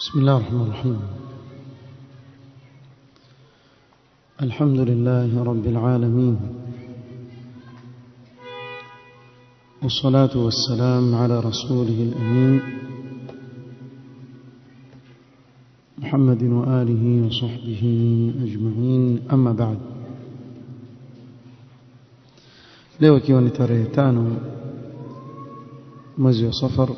بسم الله الرحمن الرحيم. الحمد لله رب العالمين، والصلاة والسلام على رسوله الأمين محمد وآله وصحبه أجمعين. أما بعد، leo ikiwa ni tarehe 5 mwezi wa Safar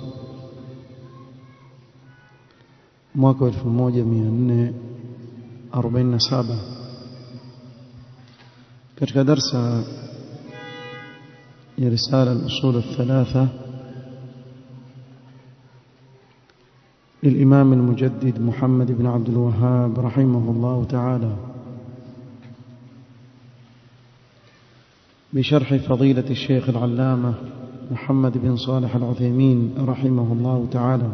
mwaka 1447, katika darsa ya risala al-usul al-thalatha للإمام المجدد محمد بن عبد الوهاب رحمه الله تعالى، بشرح فضيلة الشيخ العلامة محمد بن صالح العثيمين رحمه الله تعالى.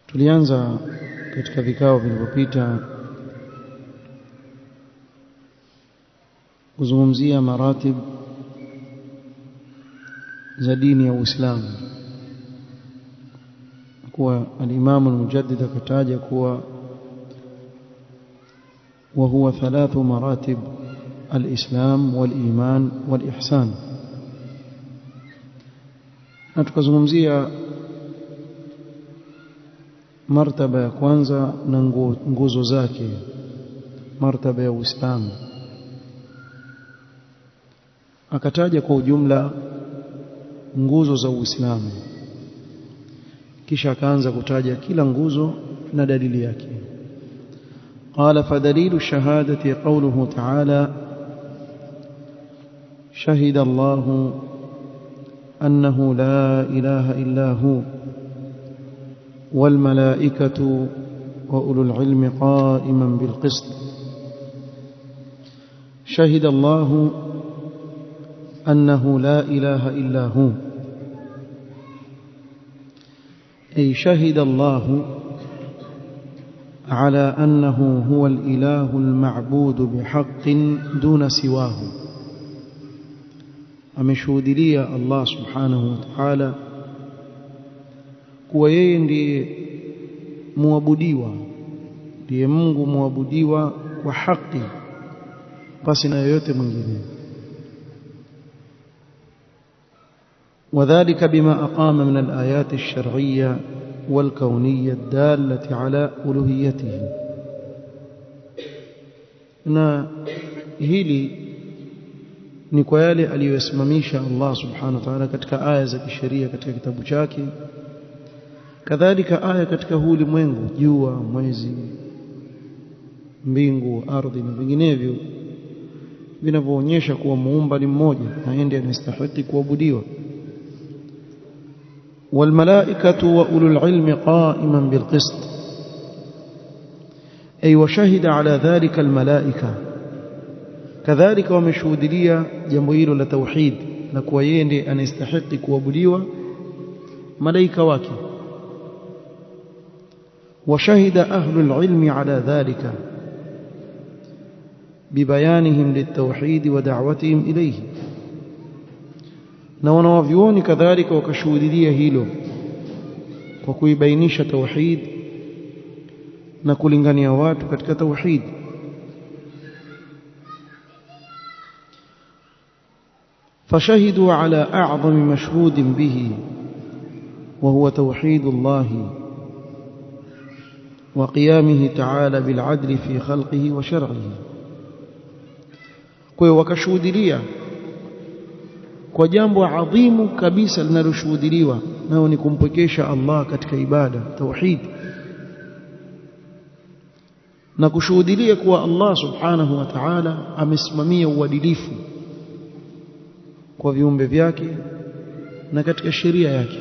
Tulianza katika vikao vilivyopita kuzungumzia maratib za dini ya Uislamu, kuwa al-Imam al-Mujaddid akataja kuwa وهو 3 مراتب: الإسلام والإيمان والإحسان. na tukazungumzia martaba ya kwanza na nguzo zake, martaba ya Uislamu. Akataja kwa ujumla nguzo za Uislamu, kisha akaanza kutaja kila nguzo na dalili yake. قال: فدليل الشهادة قوله تعالى: شهد الله أنه لا إله إلا هو والملائكة وأولو العلم قائما بالقسط. شهد الله أنه لا إله إلا هو، أي شهد الله على أنه هو الإله المعبود بحق دون سواه. ameshuhudia Allah subhanahu wa ta'ala kuwa yeye ndiye muabudiwa, ndiye Mungu muabudiwa kwa haki basi na yoyote mwingine. وذلك بما أقام من الآيات الشرعية والكونية الدالة على ألوهيته. na hili ni kwa yale aliyosimamisha Allah subhanahu wa ta'ala katika aya za kisheria katika kitabu chake, kadhalika aya katika huu ulimwengu, jua, mwezi, mbingu, ardhi na vinginevyo, vinavyoonyesha kuwa muumba ni mmoja na ndiye anastahili kuabudiwa. والملائكة وأولو العلم قائما بالقسط، أي وشهد على ذلك الملائكة. كذلك ومشهودية جمهور لتوحيد نكوين أن يستحق كوابديوا ملائكة واكي. وشهد أهل العلم على ذلك ببيانهم للتوحيد ودعوتهم إليه. na wanawavyuoni kadhalika wakashuhudia hilo kwa kuibainisha tauhid na kulingania watu katika tauhid. فشهدوا على أعظم مشهود به وهو توحيد الله وقيامه تعالى بالعدل في خلقه وشرعه. kwa wakashuhudia kwa jambo adhimu kabisa linaloshuhudiliwa, nao ni kumpwekesha Allah katika ibada, tauhid, na kushuhudia kuwa Allah subhanahu wa ta'ala amesimamia uadilifu kwa viumbe vyake na katika sheria yake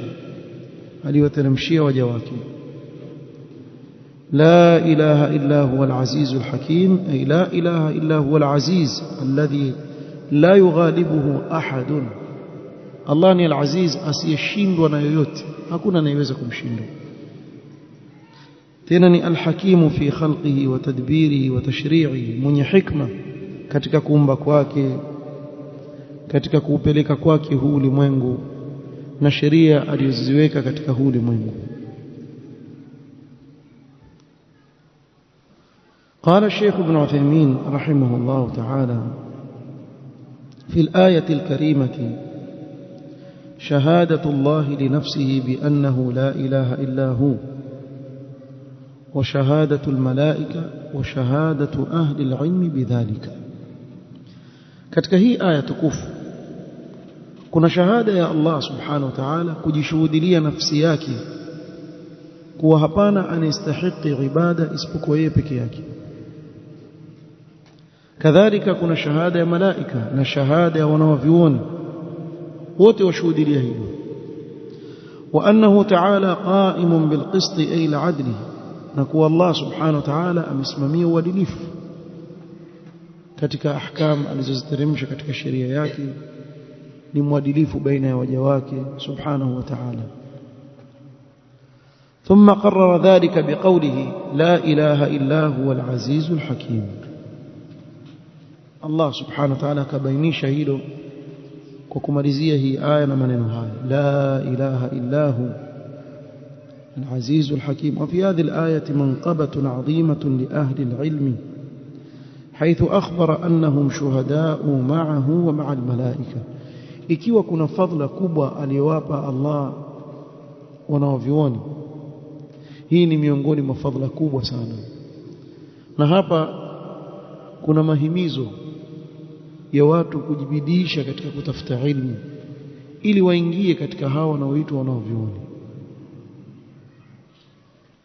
aliyoteremshia waja wake. la ilaha illa huwa al-aziz al-hakim, ay la ilaha illa huwa al-aziz alladhi la yughalibuhu ahadun. Allah ni al-aziz asiyeshindwa na yoyote, hakuna anayeweza kumshinda. tena ni al-hakimu fi khalqihi wa tadbirihi wa tashri'ihi, mwenye hikma katika kuumba kwake, katika kuupeleka kwake huu ulimwengu, na sheria alizoziweka katika huu ulimwengu. قال الشيخ ابن عثيمين رحمه الله تعالى في الآية الكريمة شهادة الله لنفسه بأنه لا إله إلا هو وشهادة الملائكة وشهادة أهل العلم بذلك. katika hii aya tukufu kuna shahada ya Allah subhanahu wa ta'ala kujishuhudia nafsi yake kuwa hapana anastahili ibada isipokuwa yeye peke yake. kadhalika kuna shahada ya malaika na shahada ya wanaovioni wote washuhudia hilo. wa annahu ta'ala qa'imun bil qist ay al 'adl, na kuwa Allah subhanahu wa ta'ala amesimamia uadilifu katika ahkam alizoziteremsha katika sheria yake, ni mwadilifu baina ya waja wake subhanahu wa ta'ala. ثم قرر ذلك بقوله لا إله إلا هو العزيز الحكيم. الله سبحانه وتعالى كبينيش هيلو وكماليزيه هي آية منين هاي لا إله إلا هو العزيز الحكيم. وفي هذه الآية منقبة عظيمة لأهل العلم حيث أخبر أنهم شهداء معه ومع الملائكة. ikiwa kuna fadhila kubwa aliyowapa Allah wanaovioni, hii ni miongoni mwa fadhila kubwa sana. Na hapa kuna mahimizo ya watu kujibidisha katika kutafuta ilmu ili waingie katika hawa wanaoitwa wanaovioni,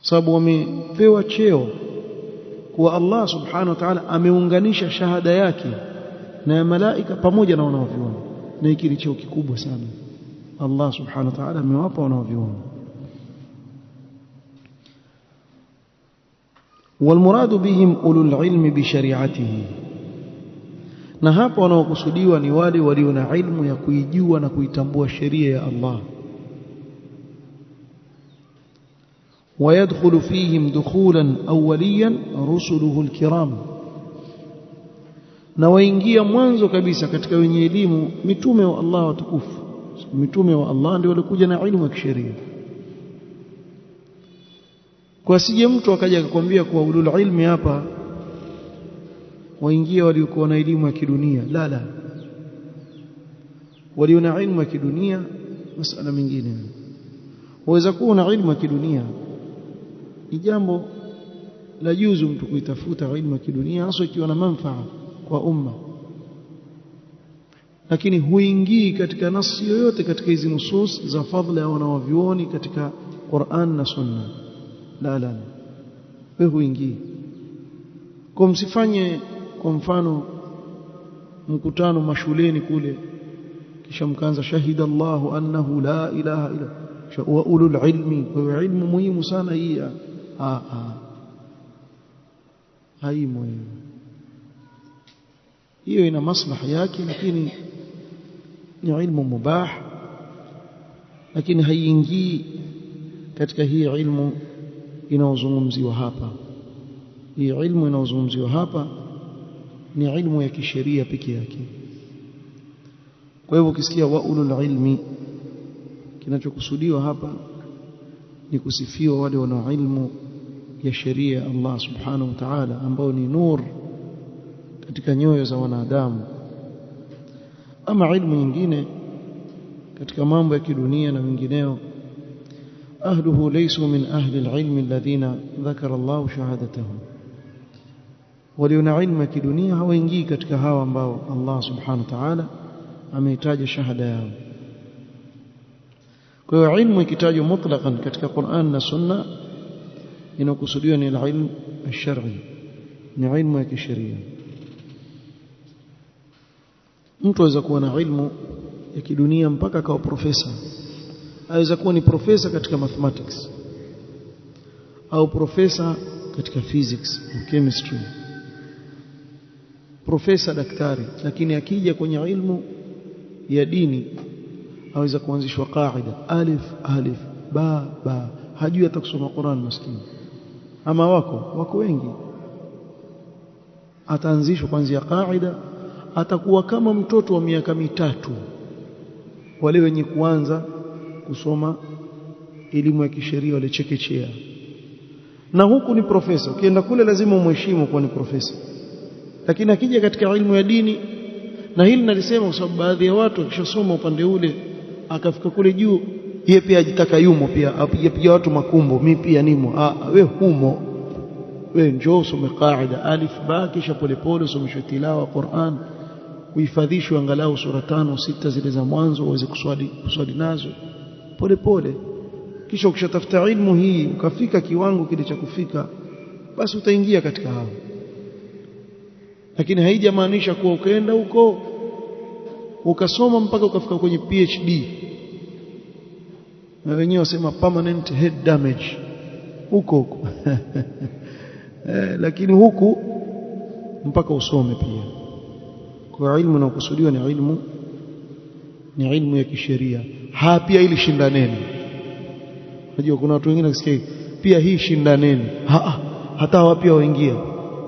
sababu wamepewa cheo kuwa Allah subhanahu wa ta'ala ameunganisha shahada yake na ya malaika pamoja na wanaovioni, na hiki ni cheo kikubwa sana Allah subhanahu wa ta'ala amewapa wanaovioni. والمراد بهم أولو العلم بشريعته, na hapa wanaokusudiwa ni wale walio na ilmu ya kuijua na kuitambua sheria ya Allah. ويدخل فيهم دخولا أوليا رسله الكرام, na waingia mwanzo kabisa katika wenye elimu mitume wa Allah watukufu. Mitume wa Allah ndio walikuja na ilmu ya kisheria. Kwa sije mtu akaja akakwambia kwa ulul ilmi hapa waingia waliokuwa na elimu ya kidunia. La, walio na ilmu ya kidunia masala mengine. Waweza kuwa na ilmu ya kidunia, ni jambo la juzu mtu kuitafuta ilmu ya kidunia hasa ikiwa na manufaa kwa umma, lakini huingii katika nasi yoyote katika hizi nusus za fadhila ya wanaovioni katika Qur'an na Sunna. La, wewe huingii. Kwa msifanye kwa mfano mkutano mashuleni kule kisha mkaanza shahida Allahu annahu la ilaha illa wa ulul ilmi. Kwa ilmu muhimu sana hii. Haimo hiyo, ina maslaha yake, lakini ni ilmu mubah, lakini haiingii katika hii ilmu inaozungumziwa hapa. Hii ilmu inaozungumziwa hapa ni ilmu ya kisheria pekee yake. Kwa hivyo ukisikia wa ulul ilmi, kinachokusudiwa hapa ni kusifiwa wale wana ilmu ya sheria Allah subhanahu wa ta'ala, ambao ni nur katika nyoyo za wanadamu. Ama ilmu nyingine katika mambo ya kidunia na mengineo, ahluhu laysu min ahli alilm alladhina dhakara Allah shahadatuhum, walio na ilmu ya kidunia hawaingii katika hawa ambao Allah subhanahu wa ta'ala ameitaja shahada yao. Kwa hiyo ilmu ikitajwa mutlaqan katika Qur'an na Sunna, inakusudiwa ni ilmu al-shar'i, ni ilmu ya kisheria. Mtu aweza kuwa na ilmu ya kidunia mpaka akawa profesa. Aweza kuwa ni profesa katika mathematics au profesa katika physics au chemistry, profesa daktari, lakini akija kwenye ilmu ya dini aweza kuanzishwa qaida alif alif ba ba, hajui hata kusoma Qur'an maskini. Ama wako wengi, ataanzishwa kuanzia qaida, atakuwa kama mtoto wa miaka 3 wale wenye kuanza kusoma elimu ya kisheria wale chekechea, na huku ni profesa. Ukienda kule lazima umheshimu kwa ni profesa, lakini akija katika elimu ya dini, na hili nalisema kwa sababu baadhi ya watu wakishasoma upande ule akafika kule juu, yeye pia ajitaka yumo pia, apiga watu makumbo, mimi pia nimo. We humo, we njoo usome qaida alif ba, kisha polepole usomeshwe tilawa Qur'an, uhifadhishwe angalau sura 5 6 zile za mwanzo uweze kuswali nazo polepole. Kisha ukishatafuta ilmu hii ukafika kiwango kile cha kufika, basi utaingia katika hao. Lakini haijamaanisha kuwa ukaenda huko ukasoma mpaka ukafika kwenye PhD, na wenyewe wasema permanent head damage huko lakini huku mpaka usome pia. Kwa ilmu inayokusudiwa ni ilmu ya kisheria. Pia ili shindaneni. Unajua kuna watu wengine wakisikia pia hii shindaneni, hata hawa pia waingia,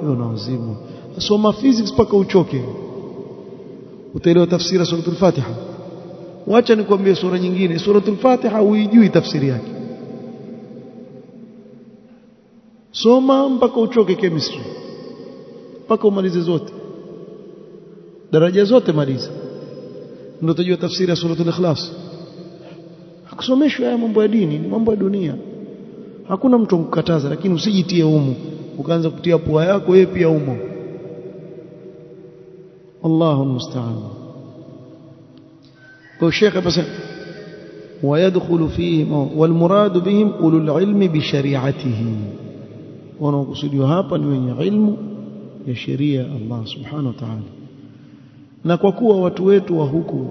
wewe una wazimu. Soma physics mpaka uchoke, utaelewa tafsiri ya suratul Fatiha. Wacha nikwambie sura nyingine, suratul Fatiha huijui tafsiri yake. Soma mpaka uchoke chemistry, mpaka umalize zote, daraja zote maliza, ndio utajua tafsiri ya suratul Ikhlas. Hakusomeshwa haya mambo ya dini, ni mambo ya dunia. Hakuna mtu mkukataza, lakini usijitie humo ukaanza kutia pua yako yeye pia humo. Allahu musta'an. Kwa Sheikh hapa ويدخل فيهم والمراد بهم أولو العلم بشريعته, wanaokusudiwa hapa ni wenye ilmu ya sheria Allah subhanahu wa ta'ala. Na kwa kuwa watu wetu wa huku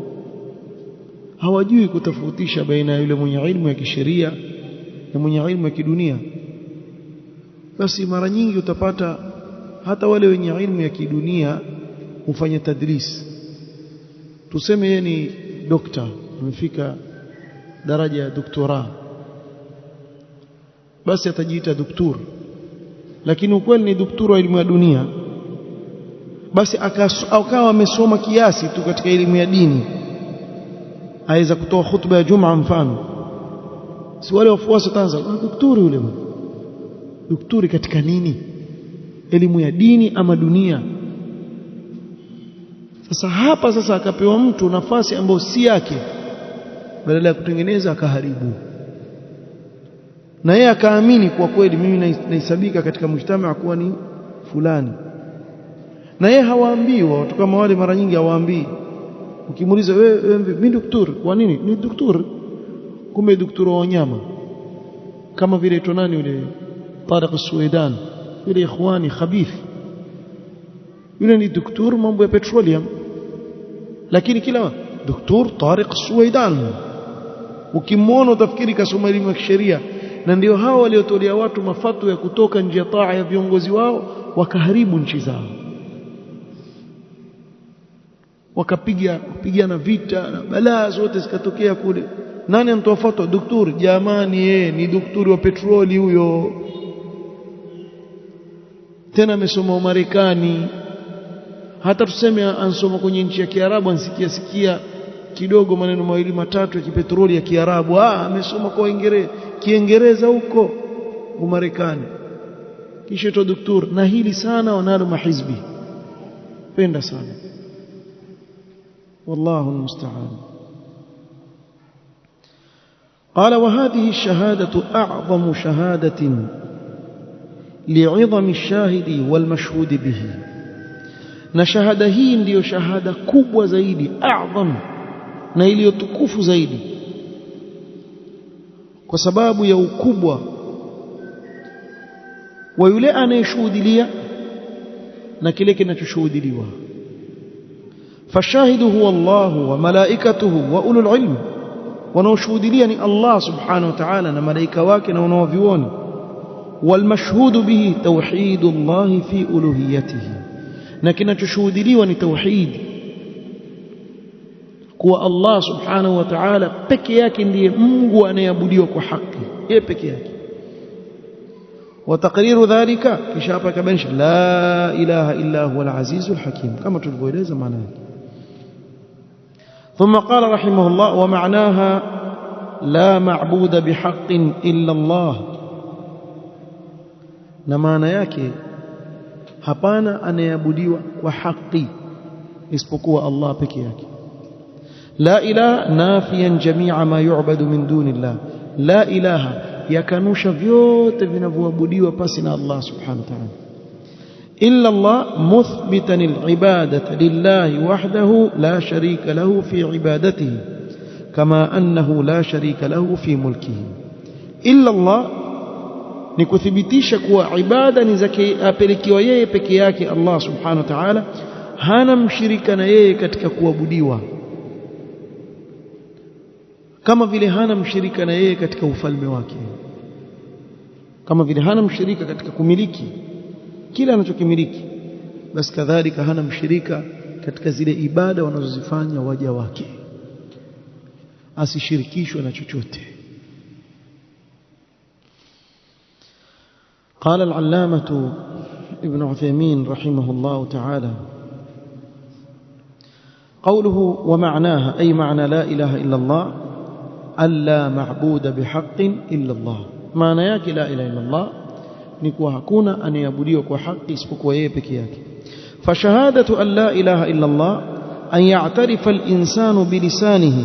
hawajui kutofautisha baina ya yule mwenye ilmu ya kisheria na mwenye ilmu ya kidunia, basi mara nyingi utapata hata wale wenye ilmu ya kidunia hufanya tadris. Tuseme yeye ni dokta, amefika daraja ya doktora, basi atajiita daktari, lakini ukweli ni daktari wa elimu ya dunia. Basi akawa amesoma kiasi tu katika elimu ya dini, aweza kutoa hutuba ya Jumaa mfano, si wale wafuasi tanza daktari yule. Daktari katika nini? Elimu ya dini ama dunia? Sasa akapewa mtu nafasi ambayo si yake, badala ya kutengeneza akaharibu, na yeye akaamini kwa kweli mimi nahesabika katika mujtamaa kuwa ni fulani. Na yeye hawaambii watu kama wale, mara nyingi hawaambii. Ukimuuliza wewe mimi daktari, kwa nini ni daktari? Kumbe daktari wa wanyama, kama vile tonani yule Tariq Suwaidan, yule ikhwani khabith, yule ni daktari mambo ya petroleum, lakini kila daktari Tariq Suwaidan ukimwona utafikiri kasoma elimu ya kisheria. Na ndio hao waliotolea watu mafatwa ya kutoka nje ya taa ya viongozi wao, wakaharibu nchi zao, wakapigana vita na balaa zote zikatokea kule. Nani anatoa fatwa? Daktari. Jamani, yeye ni daktari wa petroli huyo, tena amesoma Marekani. Hata tuseme ansoma kwenye nchi ya Kiarabu, ansikia kidogo maneno mawili matatu ya kipetroli ya Kiarabu, amesoma kwa Kiingereza huko Marekani, kisha to daktari. Na hili sana wanalo mahizbi, penda sana. والله المستعان. قال وهذه الشهادة أعظم شهادة لعظم الشاهد والمشهود به. na shahada hii ndiyo shahada kubwa zaidi, a'zam, na iliyotukufu zaidi kwa sababu ya ukubwa wa yule anayeshuhudia na kile kinachoshuhudiliwa. fashahidu huwa Allah wa malaikatuhu wa ulul ilm, wanaoshuhudilia ni Allah subhanahu wa ta'ala na malaika wake na wanaovioni. walmashhudu bihi tauhidullah fi uluhiyatihi, na kinachoshuhudiliwa ni tauhid, kuwa Allah subhanahu wa ta'ala peke yake ndiye Mungu anayeabudiwa kwa haki, yeye peke yake. wa taqriru dhalika, kisha hapa kabainisha la ilaha illa huwa al-azizul hakim, kama tulivyoeleza maana yake. ثم قال رحمه الله ومعناها لا معبود بحق إلا الله. na maana yake hapana anayeabudiwa kwa haki isipokuwa Allah peke yake. la ilaha nafiyan jami'a ma yu'badu min dunillah, la ilaha yakanusha vyote vinavyoabudiwa pasi na Allah subhanahu wa ta'ala. illa Allah muthbitan al-ibadata lillahi wahdahu la sharika lahu fi ibadatihi kama annahu la sharika lahu fi mulkihi. illa Allah ni kuthibitisha kuwa ibada ni zake apelekewa yeye peke yake Allah subhanahu wa ta'ala, hana mshirika na yeye katika kuabudiwa, kama vile hana mshirika na yeye katika ufalme wake, kama vile hana mshirika katika kumiliki kila anachokimiliki, basi kadhalika hana mshirika katika zile ibada wanazozifanya waja wake, asishirikishwe na chochote. قال العلامة ابن عثيمين رحمه الله تعالى: قوله ومعناها أي معنى لا إله إلا الله ألا معبود بحق إلا الله. معنى yake لا إله إلا الله ni kuwa hakuna anayeabudiwa kwa haki isipokuwa yeye peke yake. فشهادة أن لا إله إلا الله أن يعترف الإنسان بلسانه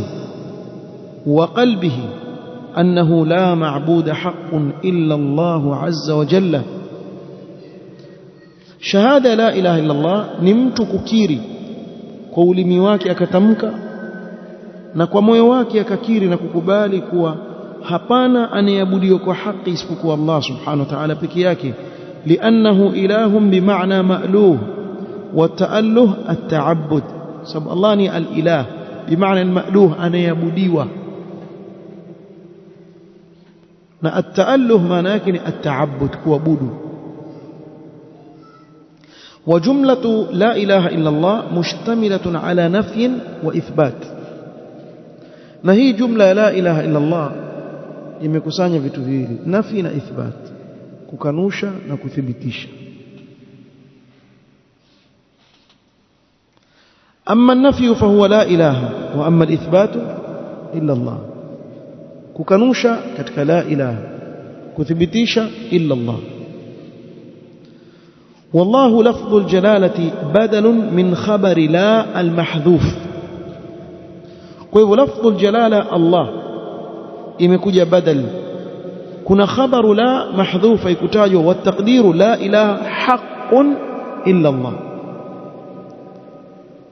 وقلبه أنه لا معبود حق إلا الله عز وجل. شهادة لا إله إلا الله نمت ككيري kwa ulimi wake akatamka na kwa moyo wake akakiri na kukubali kuwa hapana anayeabudiwa kwa haki isipokuwa Allah subhanahu wa ta'ala peke yake. li'annahu ilahun bima'na ma'luh wa ta'alluh at-ta'abbud. sababu Allah ni al-ilah bima'na al-ma'luh, anayeabudiwa, na at-ta'alluh maana yake ni at-ta'abbud, kuabudu. وجملة لا إله إلا الله مشتملة على نفي وإثبات. na hii jumla ya la ilaha illa Allah imekusanya vitu viwili, nafi na ithbat, kukanusha na kuthibitisha. amma an-nafyu fa huwa la ilaha wa amma al-ithbatu illa Allah. kukanusha katika la ilaha, kuthibitisha illa Allah. والله لفظ الجلالة بدل من خبر لا المحذوف. kwa لفظ الجلالة الله imekuja badal, kuna khabaru la mahdhufa ikutajwa, والتقدير لا إله حق إلا الله.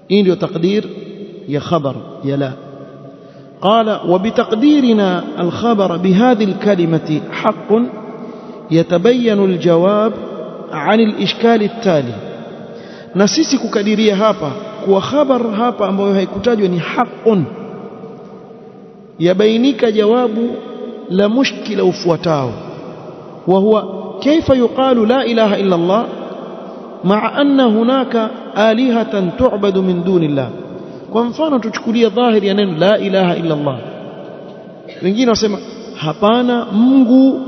hii ndio تقدير يا خبر يا لا. قال وبتقديرنا الخبر بهذه الكلمة حق يتبين الجواب عن الإشكال التالي. na sisi kukadiria hapa kuwa khabar hapa ambayo haikutajwa ni haqqun, yabainika jawabu la mushkila ufuatao, wa huwa kaifa yuqalu la ilaha illa Allah ma'a anna hunaka alihatan tu'badu min dunillah. kwa mfano tuchukulie dhahiri ya neno la ilaha illa Allah, wengine wasema hapana Mungu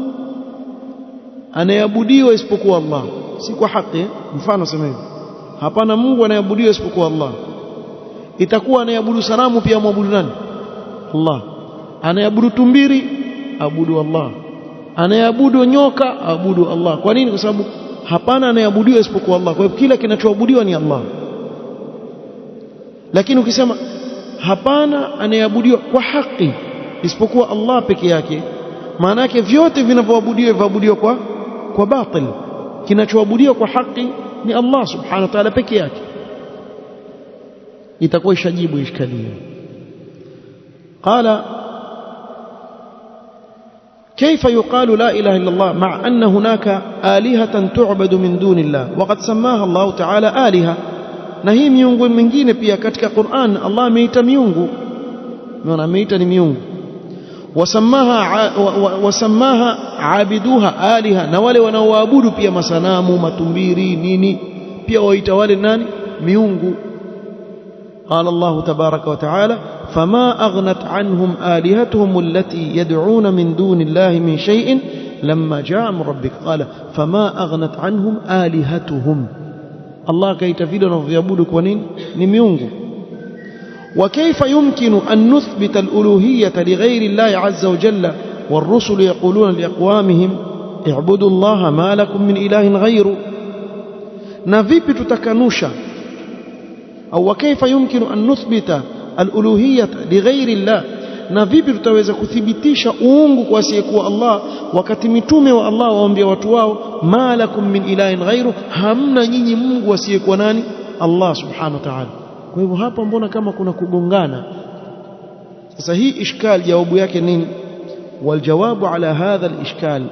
anayeabudiwa isipokuwa Allah, si kwa haki. mfano sema hivi, hapana Mungu anayeabudiwa isipokuwa Allah, itakuwa anayeabudu sanamu pia muabudu nani? Allah. anayeabudu tumbiri abudu Allah, anayeabudu nyoka abudu Allah. kwa nini? kwa sababu hapana anayeabudiwa isipokuwa Allah, kwa hivyo kila kinachoabudiwa ni Allah. lakini ukisema hapana anayeabudiwa kwa haki isipokuwa Allah peke yake, maana yake vyote vinavyoabudiwa vaabudiwa kwa batil. kinachoabudiwa kwa haki ni Allah subhanahu wa ta'ala peke yake. itakuwa ishajibu ishkalia. قال كيف يقال لا إله إلا الله مع أن هناك آلهة تعبد من دون الله وقد سماها الله تعالى آلهة. na hii miungu mingine pia katika Qur'an Allah ameita miungu, maana ameita ni miungu. wasamaha abiduha aliha, na wale wanaoabudu pia masanamu, matumbiri, nini, pia waita wale nani? miungu. قال الله تبارك وتعالى فما أغنت عنهم آلهتهم التي يدعون من دون الله من شيء لما جاء من ربك. قال فما أغنت عنهم آلهتهم. الله كيتفيد ونفيابودك ونين نميونغ. وكيف يمكن أن نثبت الألوهية لغير الله عز وجل والرسل يقولون لأقوامهم اعبدوا الله ما لكم من إله غيره؟ نفيب تتكنوشا أو وكيف يمكن أن نثبت الألوهية لغير الله؟ na vipi tutaweza kuthibitisha uungu kwa asiyekuwa Allah wakati mitume wa Allah waambia watu wao ma lakum min ilahin ghairu, hamna nyinyi Mungu asiyekuwa nani? Allah subhanahu wa ta'ala. Kwa hivyo hapa mbona kama kuna kugongana? Sasa hii ishkal jawabu yake nini? والجواب على هذا الإشكال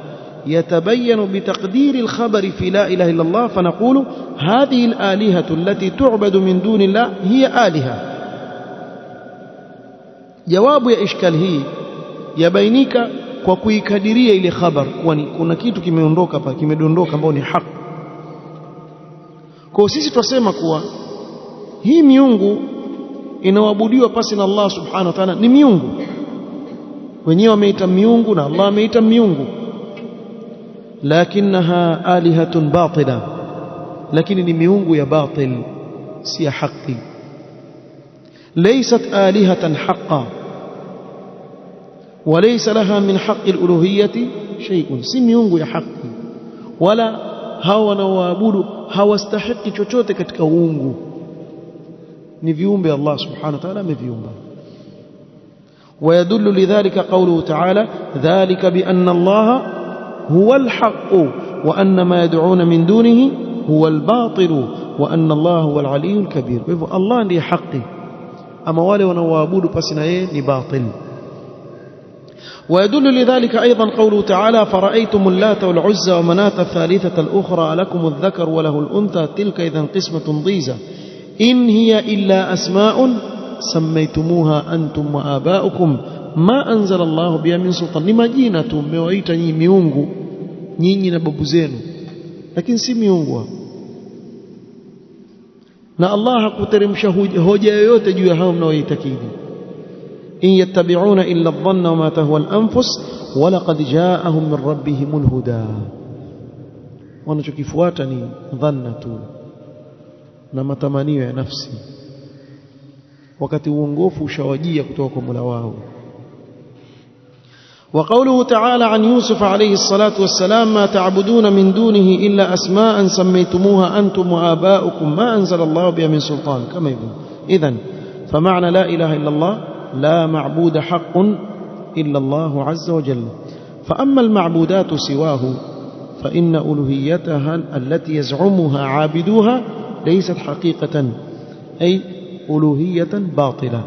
يتبين بتقدير الخبر في لا إله إلا الله، فنقول هذه الآلهة التي تعبد من دون الله هي آلهة. jawabu ya ishkal hii yabainika kwa kuikadiria ile khabar, kwani kuna kitu kimeondoka hapa, kimedondoka ambao ni haki. Kwa sisi twasema kuwa hii miungu inaoabudiwa pasi na Allah subhanahu wa ta'ala ni miungu, wenyewe wameita miungu na Allah ameita miungu, lakinaha alihatun batila, lakini ni miungu ya batil, si ya haki. ليست آلهة حقا وليس لها من حق الألوهية شيء، si miungu ya haki wala hawa wanaoabudu hawastahiki chochote katika uungu, ni viumbe Allah subhanahu wa ta'ala ameviumba. ويدل لذلك قوله تعالى ذلك بأن الله هو الحق وأن ما يدعون من دونه هو الباطل وأن الله هو العلي الكبير. الله ndiye haki, أما wale wanaoabudu pasi na yeye ni batil. ويدل لذلك أيضا قوله تعالى فرأيتم اللات والعزى ومناة الثالثة الأخرى لكم الذكر وله الأنثى تلك إذا قسمة ضيزى إن هي إلا أسماء سميتموها أنتم وآباؤكم ما أنزل الله بها من سلطان. لما جينتم موايتا ميونغو nyinyi na babu zenu, lakini si miungu. Na Allah hakuteremsha hoja yoyote juu ya hao mnaoitakidi. in yattabi'una illa adh-dhanna wa ma tahwa al-anfus wa laqad ja'ahum min rabbihimul huda, wanachokifuata ni dhanna tu na matamanio ya nafsi, wakati uongofu ushawajia kutoka kwa Mola wao. وقوله تعالى عن يوسف عليه الصلاة والسلام ما تعبدون من دونه إلا أسماء سميتموها أنتم وآباؤكم ما أنزل الله بها من سلطان كما يقول. إذن فمعنى لا إله إلا الله لا معبود حق إلا الله عز وجل. فأما المعبودات سواه فإن ألوهيتها التي يزعمها عابدوها ليست حقيقة، أي ألوهية باطلة.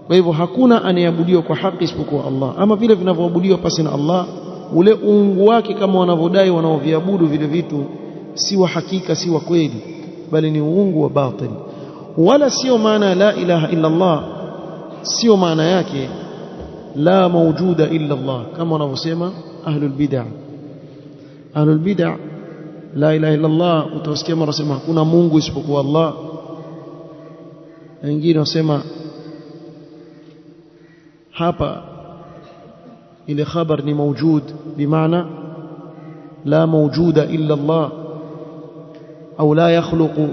Kwa hivyo hakuna anayeabudiwa kwa haki isipokuwa Allah. Ama vile vinavyoabudiwa pasi na Allah, ule uungu wake kama wanavyodai wanaoviabudu vile vitu si wa hakika, si wa kweli, bali ni uungu wa batil. Wala sio maana la ilaha illa Allah, sio maana yake la mawjuda illa Allah, kama wanavyosema ahlul bid'ah. Ahlul bid'ah la ilaha illa Allah utawasikia mara sema hakuna Mungu isipokuwa Allah, wengine wasema hapa ile khabar ni mawjud bimaana la mawjuda illa Allah au la yakhluqu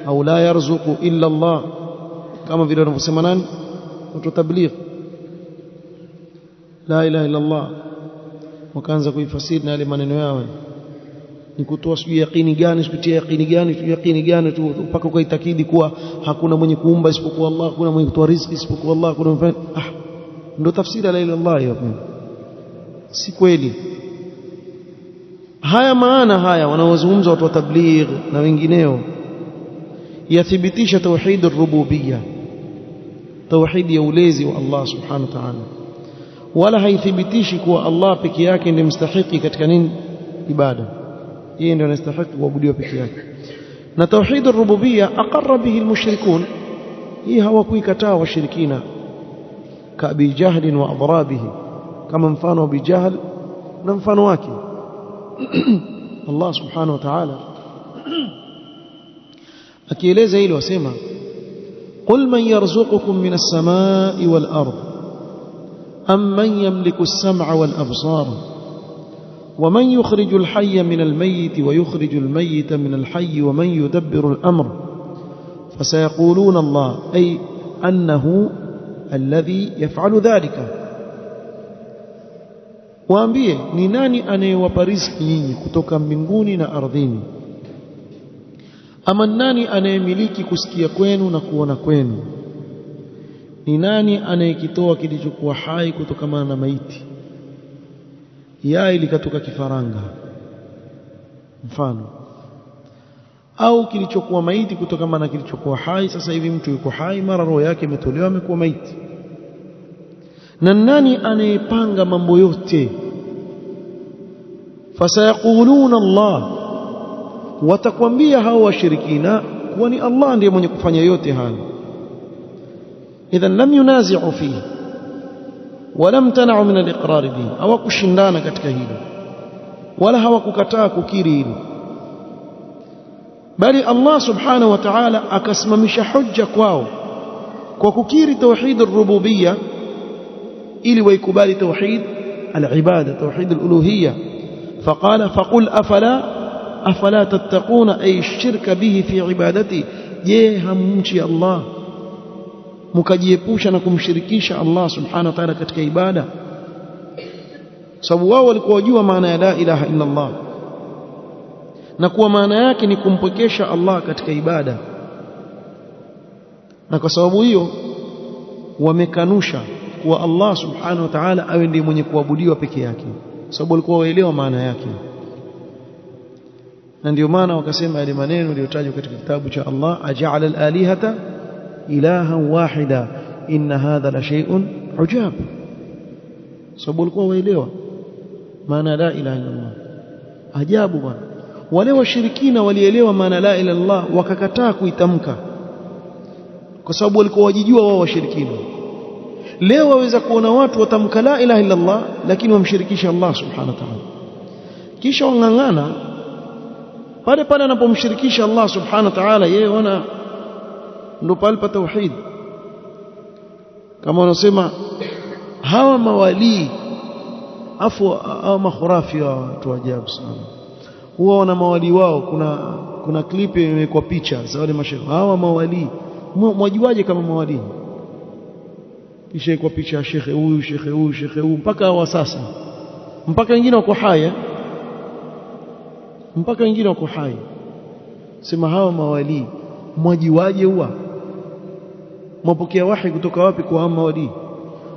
au la yarzuqu illa Allah, kama vile wanavyosema nani watu tabligh la ilaha illa Allah, wakaanza kuifasiri na yale maneno yao ni kutoa sijui yaqini gani, sikutia yaqini gani, sijui yaqini gani tu mpaka ukaitakidi kuwa hakuna mwenye kuumba isipokuwa Allah, hakuna mwenye kutoa riziki isipokuwa Allah, hakuna mfano. Ndio tafsiri la ilaha illallah hiyo. Si kweli. Haya maana haya wanaozungumza watu wa tabligh na wengineo yathibitisha tauhid ar-rububiyyah, tauhid ya ulezi wa Allah subhanahu wa ta'ala, wala haithibitishi kuwa Allah peke yake ndiye mstahiki katika nini ibada, yeye ndiye anastahili kuabudiwa peke yake. Na tauhid ar-rububiyyah aqarra bihi al-mushrikun, hii hawakuikataa washirikina كأبي جهل وأضرابه، كما مفانه أبي جهل نمفانه واكي. الله سبحانه وتعالى أكيليز إيلو وسيما قل من يرزقكم من السماء والأرض أم من يملك السمع والأبصار ومن يخرج الحي من الميت ويخرج الميت من الحي ومن يدبر الأمر فسيقولون الله، أي annahu alladhi yaf'alu dhalika. Waambie ni nani anayewapa riziki nyinyi kutoka mbinguni na ardhini? Ama nani anayemiliki kusikia kwenu na kuona kwenu? Ni nani anayekitoa kilichokuwa hai kutokana na maiti? Yai likatoka kifaranga mfano, au kilichokuwa maiti kutokana na kilichokuwa hai. Sasa hivi mtu yuko hai, mara roho yake imetolewa, amekuwa maiti. Na nani anayepanga mambo yote? Fasayaquluna Allah, watakwambia hao washirikina kuwa ni Allah ndiye mwenye kufanya yote hayo. Idhan lam yunazi'u fihi walam tana'u min al-iqrar bihi, hawakushindana katika hilo wala hawakukataa kukiri hilo, bali Allah subhanahu wa ta'ala akasimamisha hujja kwao kwa kukiri tauhid ar-rububiyya ili waikubali tauhid al-ibada, tauhid al-uluhiyya. فقال فقل أفلا تتقون أي الشرك به في عبادتي. je hamumchi Allah mkajiepusha na kumshirikisha Allah subhanahu wa ta'ala katika ibada? Sababu wao walikuwa wajua maana ya la ilaha illa Allah na kuwa maana yake ni kumpokesha Allah katika ibada, na kwa sababu hiyo wamekanusha kuwa Allah subhanahu wa ta'ala awe ndiye mwenye kuabudiwa peke yake, sababu walikuwa waelewa maana yake. Na ndio maana wakasema yale maneno yaliyotajwa katika kitabu cha Allah, aja'ala al-alihata ilahan wahida inna hadha la shay'un ujab, sababu walikuwa waelewa maana la ilaha illa Allah. Ajabu bwana, wale washirikina walielewa maana la ilaha illa Allah wakakataa kuitamka kwa sababu walikuwa wajijua wao washirikina. Leo waweza kuona watu watamka la ilaha illa Allah lakini wamshirikisha Allah subhanahu wa ta'ala, kisha wangangana pale pale anapomshirikisha Allah subhanahu wa ta'ala, yeye wana ndo pale pa tauhid. Kama wanasema hawa mawali au makhurafi wa watu ajabu sana, huwa wana mawali wao. Kuna clip imewekwa picha za wale mashaikh hawa mawali. Mwajuaje kama mawali? Kisha iko picha ya shekhe huyu shekhe huyu shekhe huyu mpaka wa sasa, mpaka wengine wako hai, mpaka wengine wako hai. Sema hawa mawali mwajuaje? Huwa mwapokea wahi kutoka wapi kwa hawa mawali?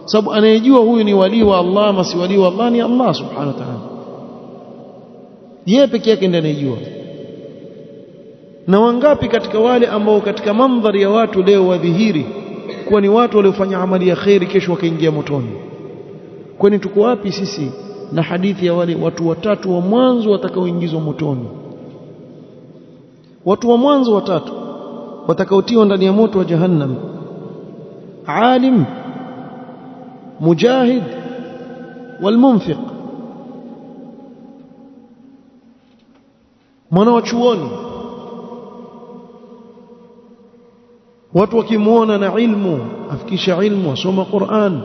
Sababu anayejua huyu ni wali wa Allah ama si wali wa Allah ni Allah subhanahu wa ta'ala, yeye peke yake ndiye anayejua. Na wangapi katika wale ambao katika mandhari ya watu leo wadhihiri kuwa ni watu waliofanya amali ya khairi, kesho wakaingia motoni? Kwani tuko wapi sisi na hadithi ya wale watu watatu wa mwanzo watakaoingizwa motoni? Watu wa mwanzo watatu watakaotiwa ndani ya moto wa jahannam: alim, mujahid, walmunfiq. Mwana wa chuoni, watu wakimuona na ilmu, afikisha ilmu, asoma Qur'an.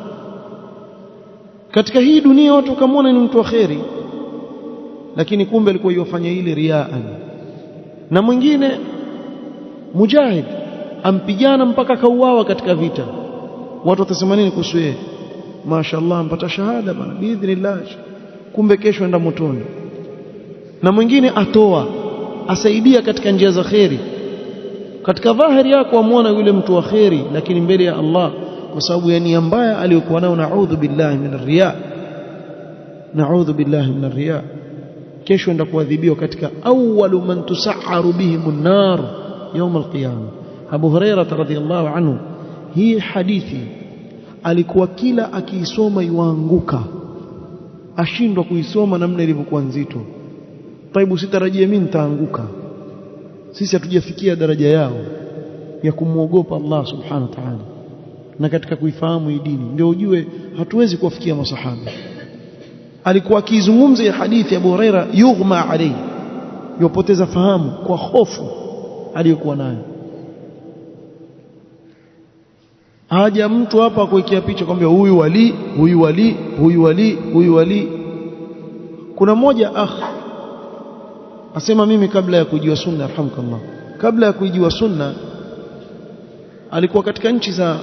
Katika hii dunia watu wakamwona ni mtu wa kheri, lakini kumbe alikuwa yofanya ile riaan. Na mwingine mujahid, ampigana mpaka kauawa katika vita, watu watasema nini kuhusu yeye? Mashaallah, mpata shahada bana biidhnillah, kumbe kesho enda motoni. Na mwingine atoa, asaidia katika njia za kheri, katika dhahiri yako wamuona yule mtu wa kheri, lakini mbele ya Allah kwa sababu ya nia mbaya aliyokuwa nayo, naudhu billahi min ar-riya, naudhu billahi min ar-riya, kesho enda kuadhibiwa katika awwalu man tus'aru bihim an-nar يوم القيامة. Abu Hurairah radhiyallahu anhu, hii hadithi alikuwa kila akiisoma yuanguka, ashindwa kuisoma namna ilivyokuwa nzito. Taibu, sitarajie mimi nitaanguka. Sisi hatujafikia daraja yao ya kumwogopa Allah subhanahu wa ta'ala na katika kuifahamu hii dini, ndio ujue hatuwezi kuwafikia masahaba. Alikuwa akizungumza ya hadithi Abu Hurairah yughma alayhi, yopoteza fahamu kwa hofu aliyokuwa nayo. Haja mtu hapa kuwekea picha kwambia huyu wali, huyu wali, huyu wali, huyu wali. Kuna mmoja asema mimi kabla ya kujua sunna, alhamdulillah, kabla ya kujua sunna alikuwa katika nchi za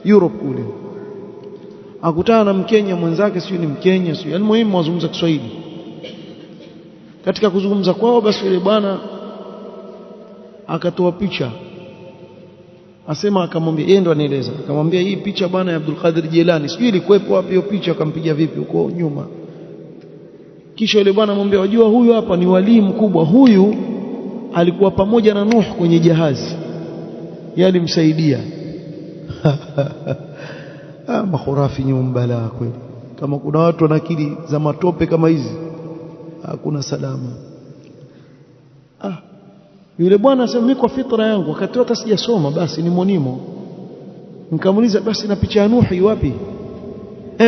Europe kule, akutana na Mkenya mwenzake, sio ni Mkenya sio, almuhimu wazungumza Kiswahili. Katika kuzungumza kwao, basi yule bwana akatoa picha, asema, akamwambia yeye ndo anaeleza, akamwambia hii picha bwana ya Abdul Qadir Jilani, sijui ilikuwepo wapi hiyo picha, akampiga vipi huko nyuma. Kisha yule bwana amwambia, wajua huyu hapa ni walii mkubwa, huyu alikuwa pamoja na Nuh kwenye jahazi, yeye alimsaidia. Makhurafi nyumbala kweli. Kama kuna watu wana akili za matope kama hizi, hakuna salama. Yule bwana asema, mimi kwa fitra yangu wakati hata sijasoma, basi ni monimo. Nikamuuliza, basi na picha ya Nuh wapi?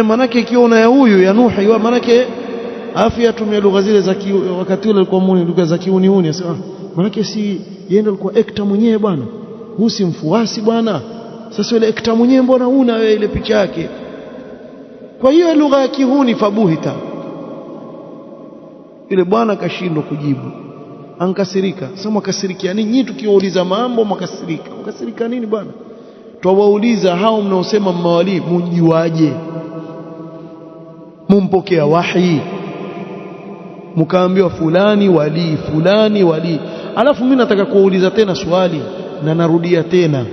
Manake ikiona ya huyu ya Nuh wapi? Manake afya tumia lugha zile za wakati ule alikuwa muni lugha za kiuni. Asema, manake si yeye alikuwa ekta mwenyewe bwana, huyu si mfuasi bwana. Sasa yule ekta mwenyewe mbona una wewe ile picha yake? Kwa hiyo lugha ya kihuni fabuhita. Yule bwana kashindwa kujibu, ankasirika. Sasa mkasirikia nini nyinyi? Tukiwauliza mambo mkasirika. Mkasirika nini bwana? Twawauliza hao mnaosema mawali, mjuaje? Mumpokea wahi, mkaambiwa fulani wali, fulani wali. Alafu mimi nataka kuuliza tena swali na narudia tena,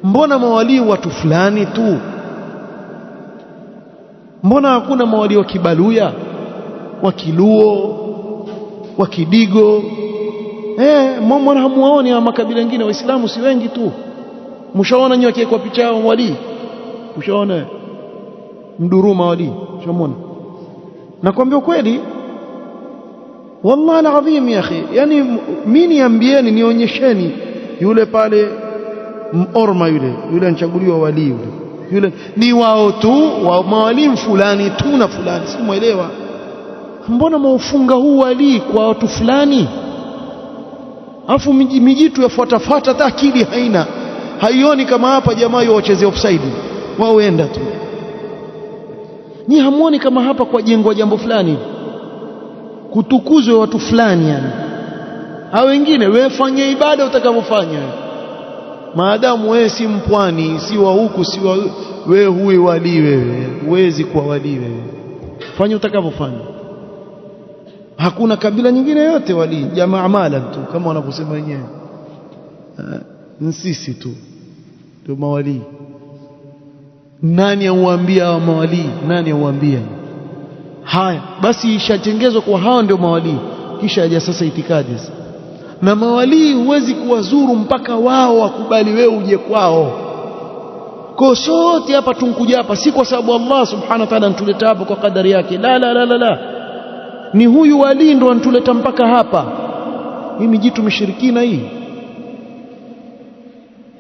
mbona mawali watu fulani tu? Mbona hakuna mawali wa Kibaluya, wa Kiluo, wa Kidigo? Mbona hamuwaoni wa makabila mengine? Waislamu si wengi tu? Mshaona nyinyi wakiwekwa picha yao wali? Mshaona Mduruma wali? Mshaona? Nakwambia kweli, wallahi alazim ya akhi, yani mimi niambieni, nionyesheni yule pale Orma, yule anachaguliwa wali, yule ni wao tu, wa mawali fulani tu na fulani, simuelewa. Mbona maufunga huu wali kwa watu fulani? Alafu mijitu yafuatafuata, hata akili haina, haioni kama hapa jamaa yao wacheze offside, waoenda tu. Ni hamuoni kama hapa kwa jengwa jambo fulani, kutukuzwe watu fulani? Yani hao wengine, wewe fanya ibada utakavyofanya, maadamu wewe si mpwani, si wa huku, si wa wewe, huwi wali wewe, huwezi kuwa wali wewe, fanya utakavyofanya. Hakuna kabila nyingine yote wali, jamaa mala tu kama wanavyosema wenyewe, sisi tu ndio mawali. Nani auambia hao mawali? Nani auambia? Haya basi, ishatengezwa kwa hao ndio mawali, kisha aje sasa itikadi. Na mawali huwezi kuwazuru mpaka wao wakubali wewe uje kwao. Kwa sote hapa tunkuja hapa si kwa sababu Allah subhanahu wa ta'ala anatuleta hapa kwa kadari yake, la, ni huyu wali ndo anatuleta mpaka hapa. Hii mijitu mishirikina hii.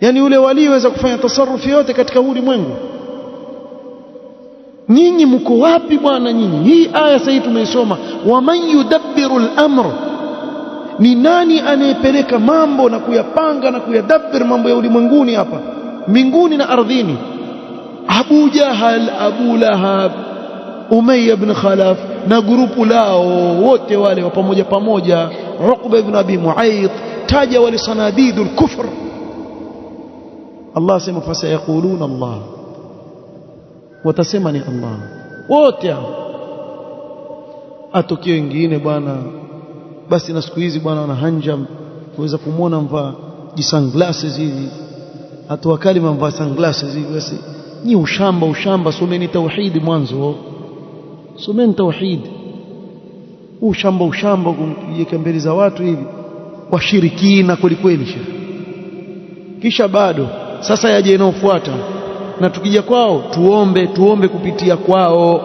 Yani yule wali waweza kufanya tasarrufi yote katika ulimwengu. Nyinyi mko wapi bwana nyinyi? Hii aya sasa tumeisoma, waman yudabbiru al-amr, ni nani anayepeleka mambo na kuyapanga na kuyadabbir mambo ya ulimwenguni hapa mbinguni na ardhini? Abu Jahal, Abu Lahab, Umayya ibn Khalaf na grupu lao wote wale wa pamoja, Uqba ibn Abi Mu'ayth, taja wale sanadidul kufr. Allah sema fasayaquluna Allah, watasema ni Allah wote hao. Atokio wengine bwana, basi na siku hizi bwana wana hanjam, uweza kumwona mvaa sunglasses hivi, atoa kalima mvaa sunglasses hivi. Basi ni ushamba. Someni tauhidi mwanzo, someni tauhidi. Ushamba kumpiga mbele za watu hivi, washirikina kweli kweli. Kisha bado sasa yaje inaofuata, na tukija kwao tuombe kupitia kwao.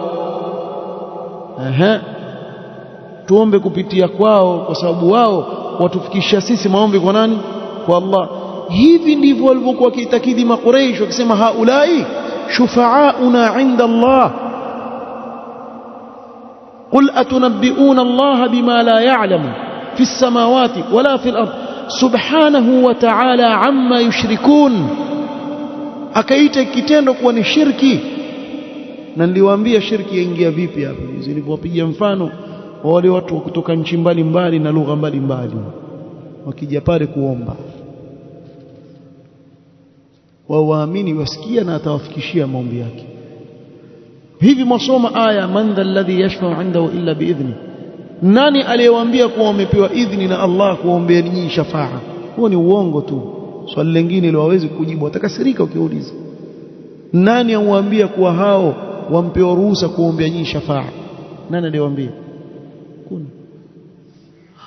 Tuombe kupitia kwao, kwa sababu wao watufikisha sisi maombi kwa nani? Kwa Allah. Hivi ndivyo walivyokuwa wakiitakidi Makuraish, wakisema haulai shufaauna inda Allah, qul atunabbi'una Allah bima la ya'lamu fi as-samawati wala fi al-ard subhanahu wa ta'ala amma yushrikun. Akaita kitendo kuwa ni shirki, na niliwaambia shirki yaingia vipi hapa. Nilipowapigia mfano wa wale watu kutoka nchi mbalimbali na lugha mbalimbali wakija pale kuomba, waamini wasikia na atawafikishia maombi yake. Hivi masoma aya man dhal ladhi yashfa'u 'indahu illa biidhni, nani aliyewaambia kuwa wamepewa idhni na Allah kuombea nyinyi shafaa? Huo ni uongo tu. Swali lingine ile hawezi kujibu, atakasirika ukiuliza. Nani amwambia kuwa hao wampewa ruhusa kuombea nyinyi shafaa? Nani aliyewaambia? Kuna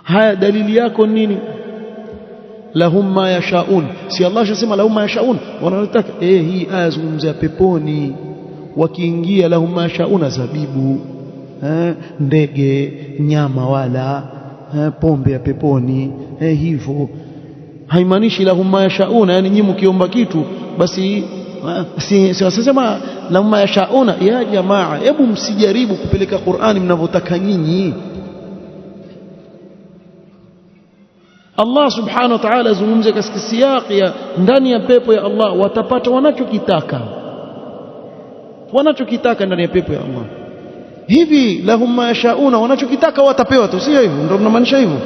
haya, dalili yako nini? Lahum ma yashaun, si Allah shasema lahum ma yashaun, wanataka hii aya zungumzia peponi. Wakiingia lahum ma yashauna, zabibu, ndege, nyama, wala pombe ya peponi, hivyo haimaanishi lahum ma yashauna yani nyinyi mkiomba kitu basi si wasema lahum ma yashauna. Ya jamaa, hebu msijaribu kupeleka Qur'ani mnavyotaka nyinyi. Allah subhanahu wa ta'ala azungumza katika siyaki ya ndani ya pepo ya Allah watapata wanachokitaka ndani ya pepo ya Allah. Hivi lahum ma yashauna, wanachokitaka watapewa tu, sio hivyo? Ndio tunamaanisha hivyo.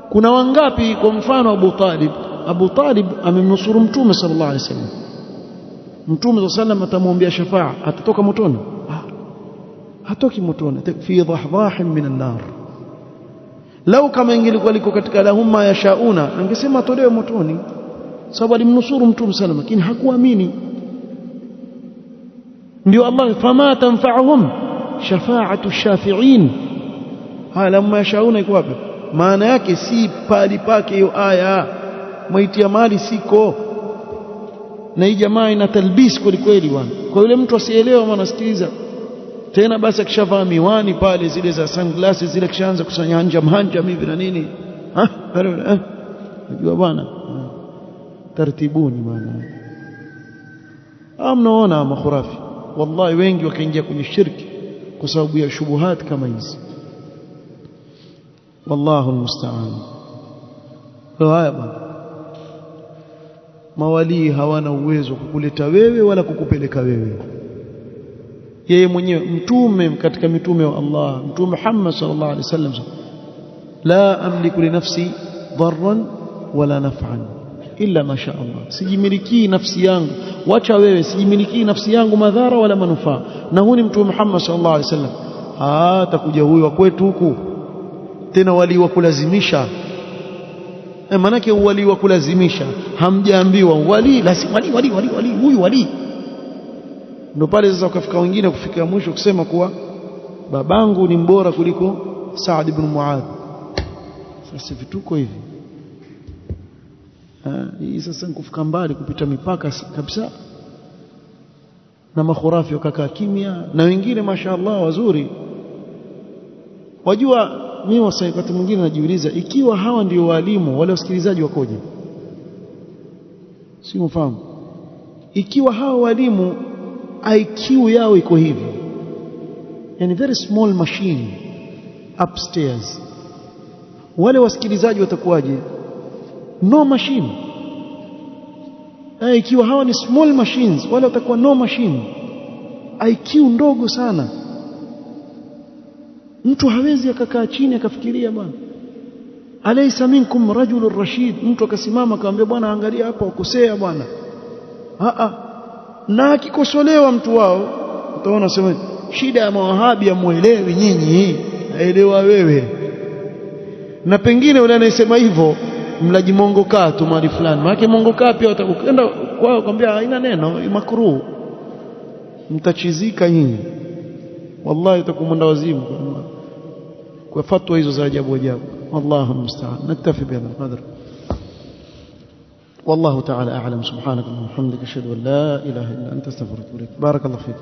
Kuna wangapi? Kwa mfano Abu Talib amemnusuru Mtume sallallahu alaihi wasallam. Mtume sallallahu alaihi wasallam atamwombea shafaa, atatoka motoni? Hatoki motoni, fi dhahdhahin min an-nar. Lau kama ingelikuwa liko katika lahum ma yashauna, angesema atolewe motoni, sababu alimnusuru Mtume sallallahu, lakini hakuamini. Ndio Allah, fama tanfa'uhum shafa'atu shafi'in. Lahum ma yashauna iko wapi? Maana yake si pali pake hiyo aya, maitia mali siko. Na hii jamaa ina talbis kweli bwana. Kwa yule mtu asielewa, maana sikiliza tena, basi akishavaa miwani pale zile za sunglasses zile, kishaanza kusanya hanjam hivi na nini, unajua bwana, tartibuni bwana. Mnaona makhurafi wallahi wengi wakaingia kwenye shirki kwa sababu ya shubuhat kama hizi. Wallahu almusta'an. Haya bwana, mawali hawana uwezo kukuleta wewe wala kukupeleka wewe. Yeye mwenyewe mtume katika mitume wa Allah, Mtume Muhammad sallallahu alaihi wasallam, la amliku li nafsi dharran wala naf'an illa ma sha Allah. Sijimiliki nafsi yangu, wacha wewe, sijimiliki nafsi yangu madhara wala manufaa. Na huyu ni Mtume Muhammad sallallahu alaihi wasallam. Atakuja huyu wa kwetu huku tena, wali wa kulazimisha. Maanake wali wa kulazimisha, hamjaambiwa wali lazima wali huyu wali. Ndio pale sasa ukafika wengine kufikia mwisho kusema kuwa babangu ni mbora kuliko Saad ibn Muadh. Sasa vituko hivi hii sasa kufika mbali kupita mipaka kabisa. Na makhurafi wakakaa kimya, na wengine mashaallah wazuri. Wajua mimi wakati mwingine najiuliza, ikiwa hawa ndio walimu, wale wasikilizaji wakoje? Si mfahamu? Ikiwa hawa walimu IQ yao iko hivi, yani very small machine upstairs, wale wasikilizaji watakuwaje? No machine. Ikiwa hawa ni small machines, wale watakuwa no machine, IQ ndogo sana. Mtu hawezi akakaa chini akafikiria bwana, alaysa minkum rajulun rashid, mtu akasimama akamwambia bwana, angalia hapa ukosea bwana. Na akikosolewa mtu wao, utaona sema shida ya mawahabi amuelewi nyinyi, aelewa wewe. Na pengine yule anayesema hivyo mlaji mongoka tu mahali fulani, maana mongoka pia utakwenda kwao kwambia haina neno makruh, mtachizika nyinyi wallahi, utakumwenda wazimu kwa fatwa hizo za ajabu. Wallahu musta'an. Naktafi bihadha alqadr. والله تعالى أعلم. سبحانك اللهم وبحمدك أشهد أن لا إله إلا أنت أستغفرك وأتوب إليك. بارك الله فيك.